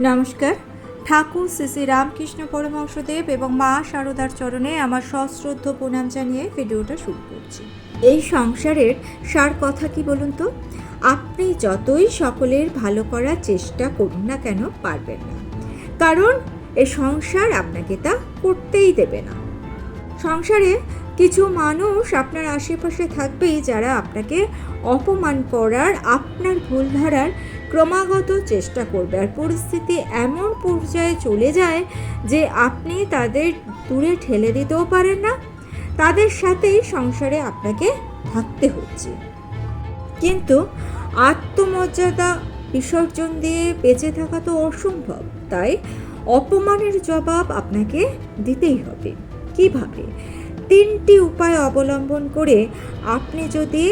নমস্কার। ঠাকুর শ্রী শ্রী রামকৃষ্ণ পরমহংসদেব এবং মা শারদার চরণে আমার সশ্রদ্ধ প্রণাম জানিয়ে ভিডিওটা শুরু করছি। এই সংসারের সার কথা কি বলুন তো? আপনি যতই সকলের ভালো করার চেষ্টা করুন না কেন পারবেন না, কারণ এই সংসার আপনাকে তা করতেই দেবে না। সংসারে কিছু মানুষ আপনার আশেপাশে থাকবেই যারা আপনাকে অপমান করার, আপনার ভুল ধরার ক্রমাগত চেষ্টা করবে, আর পরিস্থিতি এমন পর্যায়ে চলে যায় যে আপনি তাদের দূরে ঠেলে দিতেও পারেন না, তাদের সাথেই সংসারে আপনাকে থাকতে হচ্ছে। কিন্তু আত্মমর্যাদা বিসর্জন দিয়ে বেঁচে থাকা তো অসম্ভব, তাই অপমানের জবাব আপনাকে দিতেই হবে। কিভাবে? 3টি উপায় অবলম্বন করে আপনি যদি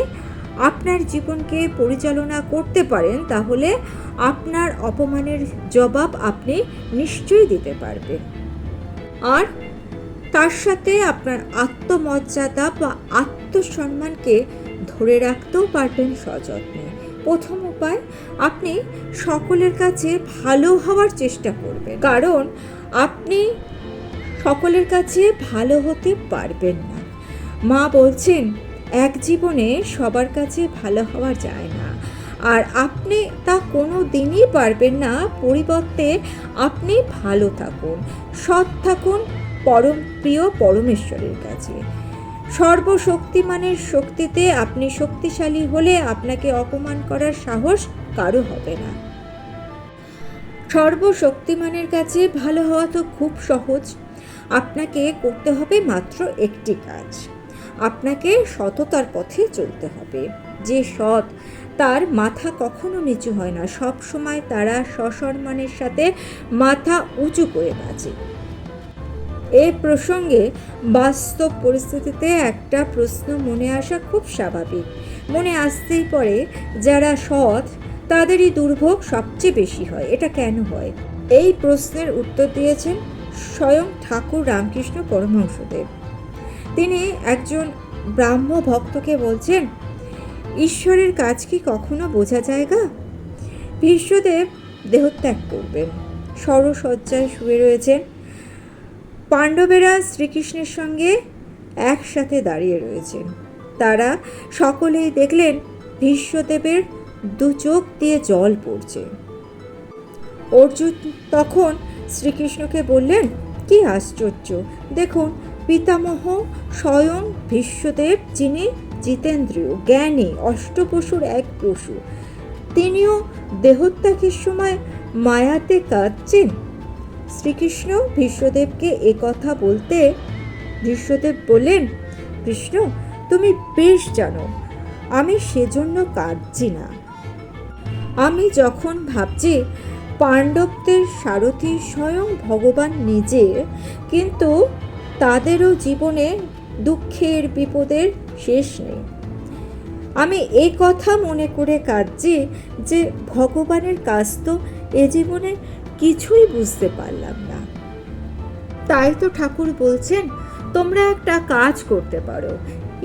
আপনার জীবনকে পরিচালনা করতে পারেন, তাহলে আপনার অপমানের জবাব আপনি নিশ্চয়ই দিতে পারবেন, আর তার সাথে আপনার আত্মমর্যাদা বা আত্মসম্মানকে ধরে রাখতেও পারবেন সযত্নে। প্রথম উপায়, আপনি সকলের কাছে ভালো হওয়ার চেষ্টা করবেন, কারণ আপনি সকলের কাছে ভালো হতে পারবেন না। মা বলছেন, এক জীবনে সবার কাছে ভালো হওয়া যায় না, আর আপনি তা কোনো দিনই পারবেন না। পরিবর্তে আপনি ভালো থাকুন, সৎ থাকুন পরম প্রিয় পরমেশ্বরের কাছে। সর্বশক্তিমানের শক্তিতে আপনি শক্তিশালী হলে আপনাকে অপমান করার সাহস কারো হবে না। সর্বশক্তিমানের কাছে ভালো হওয়া তো খুব সহজ। আপনাকে করতে হবে মাত্র একটি কাজ, আপনাকে সততার পথে চলতে হবে। যে সৎ, তার মাথা কখনো নিচু হয় না, সব সময় তারা সসম্মানের সাথে মাথা উঁচু করে বাঁচে। এই প্রসঙ্গে বাস্তব পরিস্থিতিতে একটা প্রশ্ন মনে আসা খুব স্বাভাবিক। মনে আসতেই পড়ে, যারা সৎ তাদেরই দুর্ভোগ সবচেয়ে বেশি হয়। এটা কেন হয়? এই প্রশ্নের উত্তর দিয়েছেন স্বয়ং ঠাকুর রামকৃষ্ণ পরমহংসদেব। তিনি একজন ব্রাহ্ম ভক্তকে বলছেন, ঈশ্বরের কাজ কি কখনো বোঝা যায় গা? ভীষ্মদেব দেহত্যাগ করবেন, সরসজ্জায় শুয়ে রয়েছেন। পাণ্ডবেরা শ্রীকৃষ্ণের সঙ্গে একসাথে দাঁড়িয়ে রয়েছেন। তারা সকলেই দেখলেন ভীষ্মদেবের দু চোখ দিয়ে জল পড়ছে। অর্জুন তখন শ্রীকৃষ্ণকে বললেন, কি আশ্চর্য, দেখুন পিতামহ স্বয়ং ভীষ্মদেব, যিনি জিতেন্দ্রিয়, জ্ঞানী, অষ্টপশুর এক পশু, তিনিও দেহত্যাগের সময় মায়াতে কাঁদছেন। শ্রীকৃষ্ণ ভীষ্মদেবকে একথা বলতে ভীষ্মদেব বললেন, কৃষ্ণ, তুমি বেশ জানো আমি সেজন্য কাঁদছি না। আমি যখন ভাবছি পাণ্ডবদের সারথি স্বয়ং ভগবান নিজে, কিন্তু তাদেরও জীবনে দুঃখের বিপদের শেষ নেই। আমি এই কথা মনে করে কাঁদছি যে ভগবানের কাজ তো এ জীবনে কিছুই বুঝতে পারলাম না। তাই তো ঠাকুর বলছেন, তোমরা একটা কাজ করতে পারো,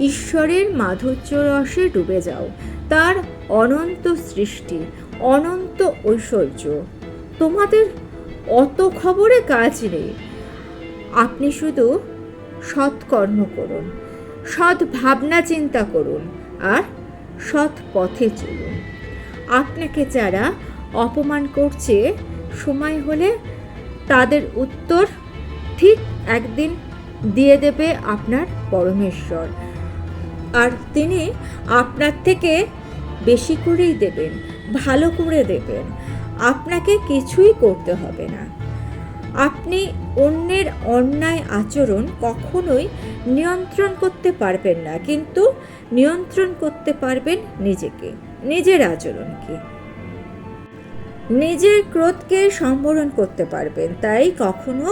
ঈশ্বরের মাধুর্য রসে ডুবে যাও। তার অনন্ত সৃষ্টি, অনন্ত ঐশ্বর্য, তোমাদের অত খবরে কাজ নেই। আপনি শুধু সৎকর্ম করুন, সৎ ভাবনা চিন্তা করুন, আর সৎ পথে চলুন। আপনাকে যারা অপমান করছে, সময় হলে তাদের উত্তর ঠিক একদিন দিয়ে দেবে আপনার পরমেশ্বর, আর তিনি আপনার থেকে বেশি করেই দেবেন, ভালো করে দেবেন। আপনাকে কিছুই করতে হবে না। আপনি অন্যের অন্যায় আচরণ কখনোই নিয়ন্ত্রণ করতে পারবেন না, কিন্তু নিয়ন্ত্রণ করতে পারবেন নিজেকে, নিজের আচরণকে। নিজের ক্রোধকে সম্বরণ করতে পারবেন, তাই কখনো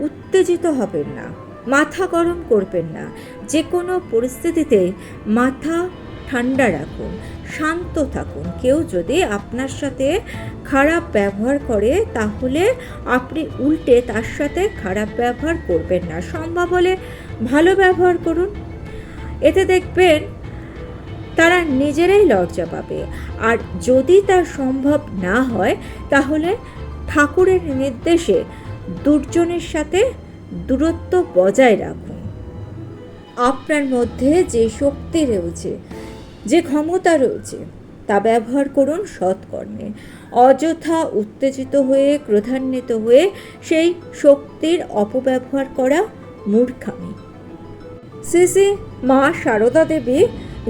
উত্তেজিত হবেন না, মাথা গরম করবেন না। যে কোনো পরিস্থিতিতে মাথা ঠান্ডা রাখুন, শান্ত থাকুন। কেউ যদি আপনার সাথে খারাপ ব্যবহার করে, তাহলে আপনি উল্টে তার সাথে খারাপ ব্যবহার করবেন না, সম্ভব হলে ভালো ব্যবহার করুন। এতে দেখবেন তারা নিজেরাই লজ্জা পাবে। আর যদি তা সম্ভব না হয়, তাহলে ঠাকুরের নির্দেশে দুর্জনের সাথে দূরত্ব বজায় রাখুন। আপনার মধ্যে যে শক্তি রয়েছে, যে ক্ষমতা রয়েছে, তা ব্যবহার করুন সৎকর্মে। অযথা উত্তেজিত হয়ে, ক্রোধান্বিত হয়ে সেই শক্তির অপব্যবহার করা মূর্খামি। শ্রী শ্রী মা সারদা দেবী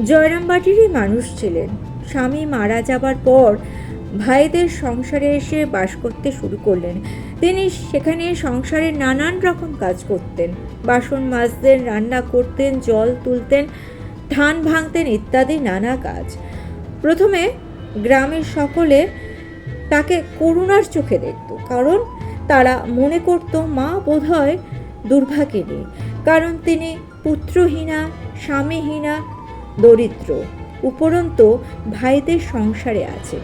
জয়রামবাটিরই মানুষ ছিলেন। স্বামী মারা যাবার পর ভাইদের সংসারে এসে বাস করতে শুরু করলেন। তিনি সেখানে সংসারের নানান রকম কাজ করতেন। বাসন মাজতেন, রান্না করতেন, জল তুলতেন, ধান ভাঙতেন ইত্যাদি নানা কাজ। প্রথমে গ্রামের সকলে তাকে করুণার চোখে দেখত, কারণ তারা মনে করত মা বোধহয় দুর্ভাগিনী, কারণ তিনি পুত্রহীনা, স্বামীহীনা, দরিদ্র, উপরন্তু ভাইদের সংসারে আছেন।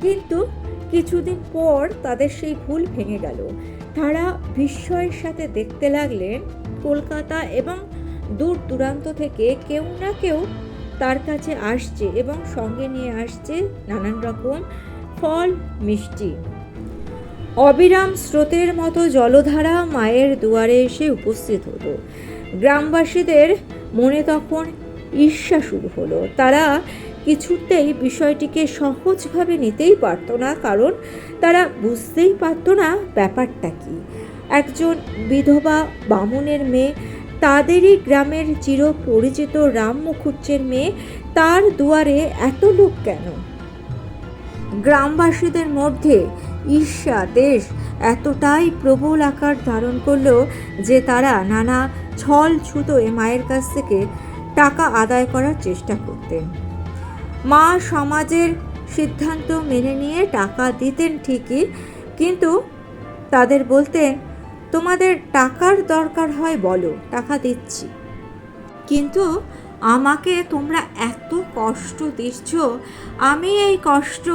কিন্তু কিছুদিন পর তাদের সেই ভুল ভেঙে গেল। তারা বিস্ময়ের সাথে দেখতে লাগলেন কলকাতা এবং দূর দূরান্ত থেকে কেউ না কেউ তার কাছে আসছে এবং সঙ্গে নিয়ে আসছে নানান রকম ফল, মিষ্টি। অবিরাম স্রোতের মতো জলধারা মায়ের দুয়ারে এসে উপস্থিত হলো। গ্রামবাসীদের মনে তখন ঈর্ষা শুরু হলো। তারা কিছুতেই বিষয়টিকে সহজভাবে নিতেই পারত না, কারণ তারা বুঝতেই পারত না ব্যাপারটা কি। একজন বিধবা বামুনের মেয়ে, তাদেরই গ্রামের চিরপরিচিত রাম মুখুজ্জের মেয়ে, তার দুয়ারে এত লোক কেন? গ্রামবাসীদের মধ্যে ঈর্ষা দেশ এতটাই প্রবল আকার ধারণ করলো যে তারা নানা ছল ছুতোয় মায়ের কাছ থেকে টাকা আদায় করার চেষ্টা করতেন। মা সমাজের সিদ্ধান্ত মেনে নিয়ে টাকা দিতেন ঠিকই, কিন্তু তাদের বলতেন, তোমাদের টাকার দরকার হয় বলো, টাকা দিচ্ছি, কিন্তু আমাকে তোমরা এত কষ্ট দিচ্ছ, আমি এই কষ্ট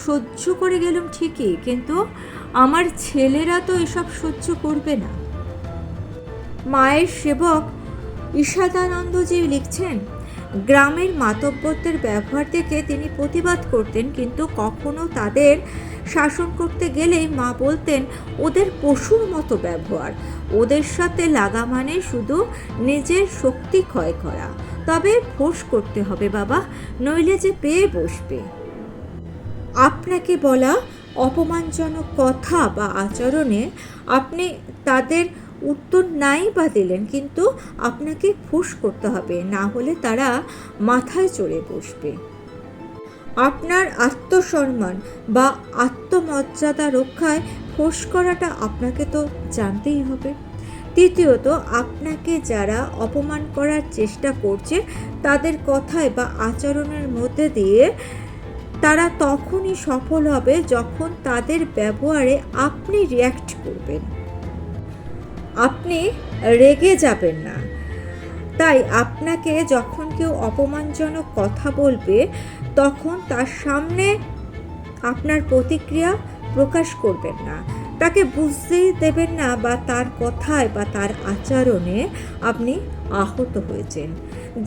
সহ্য করে গেলাম ঠিকই, কিন্তু আমার ছেলেরা তো এসব সহ্য করবে না। মায়ের সেবক ঈশাদানন্দজি লিখছেন, গ্রামের মাতব্বরদের ব্যবহার থেকে তিনি প্রতিবাদ করতেন, কিন্তু কখনো তাদের শাসন করতে গেলেই মা বলতেন, ওদের পশুর মতো ব্যবহার, ওদের সাথে লাগা মানে শুধু নিজের শক্তি ক্ষয় করা। তবে ফোঁস করতে হবে বাবা, নইলে যে পেয়ে বসবে। আপনাকে বলা অপমানজনক কথা বা আচরণে আপনি তাদের উত্তর নাই বা দিলেন, কিন্তু আপনাকে ফোঁস করতে হবে, না হলে তারা মাথায় চড়ে বসবে। আপনার আত্মসম্মান বা আত্মমর্যাদা রক্ষায় ফোঁস করাটা আপনাকে তো জানতেই হবে। তৃতীয়ত, আপনাকে যারা অপমান করার চেষ্টা করছে তাদের কথায় বা আচরণের মধ্যে দিয়ে তারা তখনই সফল হবে যখন তাদের ব্যবহারে আপনি রিয়্যাক্ট করবেন। আপনি রেগে যাবেন না। তাই আপনাকে যখন কেউ অপমানজনক কথা বলবে তখন তার সামনে আপনার প্রতিক্রিয়া প্রকাশ করবেন না, তাকে বুঝতেই দেবেন না বা তার কথায় বা তার আচরণে আপনি আহত হয়েছেন।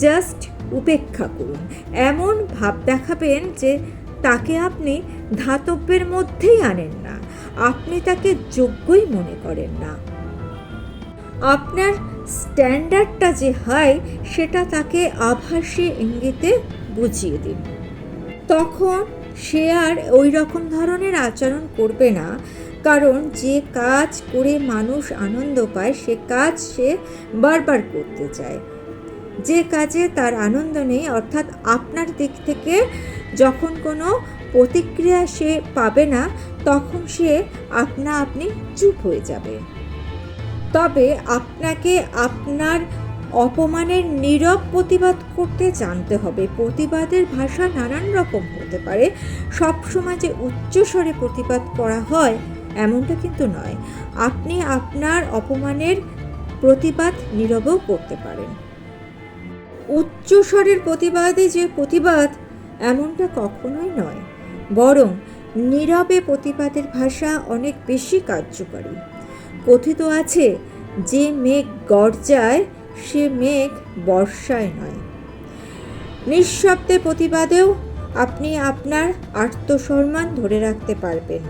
জাস্ট উপেক্ষা করুন, এমন ভাব দেখাবেন যে তাকে আপনি ধাতব্যের মধ্যেই আনেন না, আপনি তাকে যোগ্যই মনে করেন না। আপনার স্ট্যান্ডার্ডটা যে হাই সেটা তাকে আভাসী ইঙ্গিতে বুঝিয়ে দিন। তখন সে আর ওই রকম ধরনের আচরণ করবে না, কারণ যে কাজ করে মানুষ আনন্দ পায় সে কাজ সে বারবার করতে চায়। যে কাজে তার আনন্দ নেই, অর্থাৎ আপনার দিক থেকে যখন কোনো প্রতিক্রিয়া সে পাবে না, তখন সে আপনি চুপ হয়ে যাবে। তবে আপনাকে আপনার অপমানের নীরব প্রতিবাদ করতে জানতে হবে। প্রতিবাদের ভাষা নানান রকম হতে পারে, সবসময় যে উচ্চস্বরে প্রতিবাদ করা হয় এমনটা কিন্তু নয়। আপনি আপনার অপমানের প্রতিবাদ নীরবেও করতে পারেন। উচ্চস্বরের প্রতিবাদে যে প্রতিবাদ এমনটা কখনোই নয়, বরং নীরবে প্রতিবাদের ভাষা অনেক বেশি কার্যকারী। কথিত আছে, যে মেঘ গর্জায় সে মেঘ বর্ষায় নয়। নিঃশব্দে প্রতিবাদেও আপনি আপনার আত্মসম্মান ধরে রাখতে পারবেন।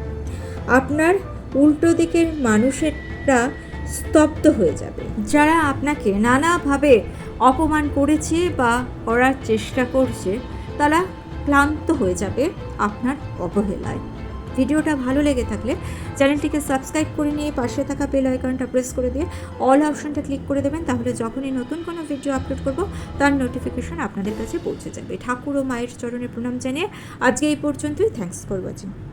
আপনার উল্টো দিকের মানুষেরা স্তব্ধ হয়ে যাবে। যারা আপনাকে নানাভাবে অপমান করেছে বা করার চেষ্টা করছে, তারা ক্লান্ত হয়ে যাবে আপনার অবহেলায়। ভিডিওটা ভালো লেগে থাকলে চ্যানেলটিকে সাবস্ক্রাইব করে নিয়ে পাশে থাকা বেল আইকনটা প্রেস করে দিয়ে অল অপশনটা ক্লিক করে দেবেন। তাহলে যখনই নতুন কোনো ভিডিও আপলোড করব তার নোটিফিকেশন আপনাদের কাছে পৌঁছে যাবে। ঠাকুর ও মায়ের চরণে প্রণাম জানিয়ে আজকে এই পর্যন্তই। Thanks for watching.